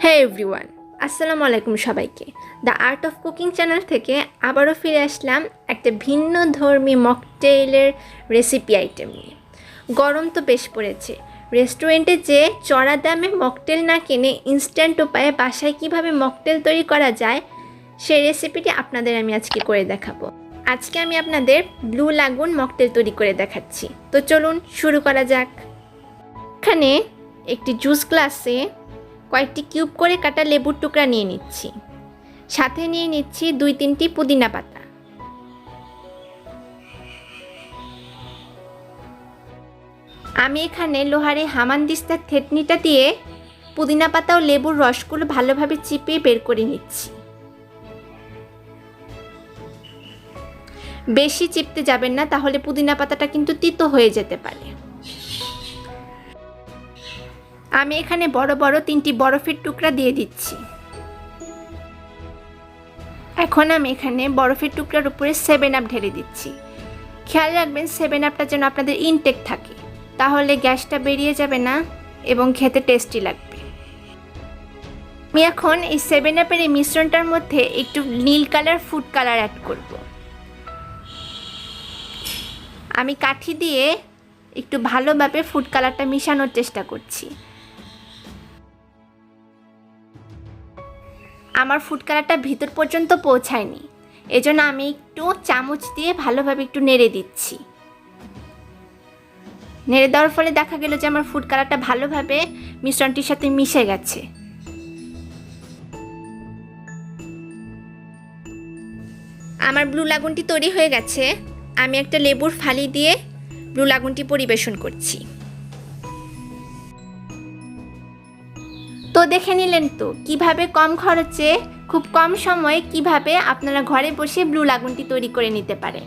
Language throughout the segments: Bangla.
হ্যাঁ এভরিওয়ান, আসসালামু আলাইকুম সবাইকে। The art of cooking channel থেকে আবারও ফিরে আসলাম একটা ভিন্ন ধর্মী মকটেইলের রেসিপি আইটেম নিয়ে। গরম তো বেশ পড়েছে, রেস্টুরেন্টে যেয়ে চড়া দামে মকটেল না কিনে ইনস্ট্যান্ট উপায়ে বাসায় কিভাবে মকটেল তৈরি করা যায় সেই রেসিপিটি আপনাদের আমি আজকে করে দেখাবো। আজকে আমি আপনাদের ব্লু লাগুন মকটেল তৈরি করে দেখাচ্ছি। তো চলুন শুরু করা যাক। এখানে একটি জুস গ্লাসে কয়েকটি কিউব করে কাটা লেবুর টুকরা নিয়ে নিচ্ছি, সাথে নিয়ে নিচ্ছি 2-3টি পুদিনা পাতা। আমি এখানে লোহারে হামানদিস্তার থেতনিটা দিয়ে পুদিনা পাতা ও লেবুর রসগুলো ভালোভাবে চিপে বের করে নিচ্ছি। বেশি চিপতে যাবেন না, তাহলে পুদিনা পাতাটা কিন্তু তিতো হয়ে যেতে পারে। আমি এখানে বড় বড় 3টি বরফের টুকরা দিয়ে দিচ্ছি। এখন আমি এখানে বরফের টুকরার উপরে 7 আপ ঢেলে দিচ্ছি। খেয়াল রাখবেন 7 আপটা যেন আপনাদের ইনটেক থাকে, তাহলে গ্যাসটা বেরিয়ে যাবে না এবং খেতে টেস্টি লাগবে। আমি এখন এই 7 আপের এই মিশ্রণটার মধ্যে একটু নীল কালার ফুড কালার অ্যাড করব। আমি কাঠি দিয়ে একটু ভালোভাবে ফুড কালারটা মিশানোর চেষ্টা করছি। আমার ফুড কালারটা ভিতর পর্যন্ত পৌঁছায়নি, এজন্য আমি একটু চামচ দিয়ে ভালোভাবে একটু নেড়ে দিচ্ছি। নেড়ে দেওয়ার ফলে দেখা গেল যে আমার ফুড কালারটা ভালোভাবে মিশ্রণটির সাথে মিশে গেছে। আমার ব্লু লাগুনটি তৈরি হয়ে গেছে। আমি একটা লেবুর ফালি দিয়ে ব্লু লাগুনটি পরিবেশন করছি। তো দেখে নিলেন তো কিভাবে কম খরচে খুব কম সময়ে কিভাবে আপনারা ঘরে বসে ব্লু লাগুনটি তৈরি করে নিতে পারেন।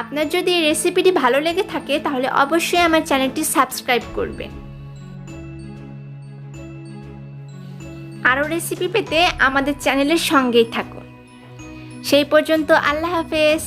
আপনার যদি এই রেসিপিটি ভালো লেগে থাকে তাহলে অবশ্যই আমার চ্যানেলটি সাবস্ক্রাইব করবেন। আরও রেসিপি পেতে আমাদের চ্যানেলের সঙ্গেই থাকুন। সেই পর্যন্ত আল্লাহ হাফেজ।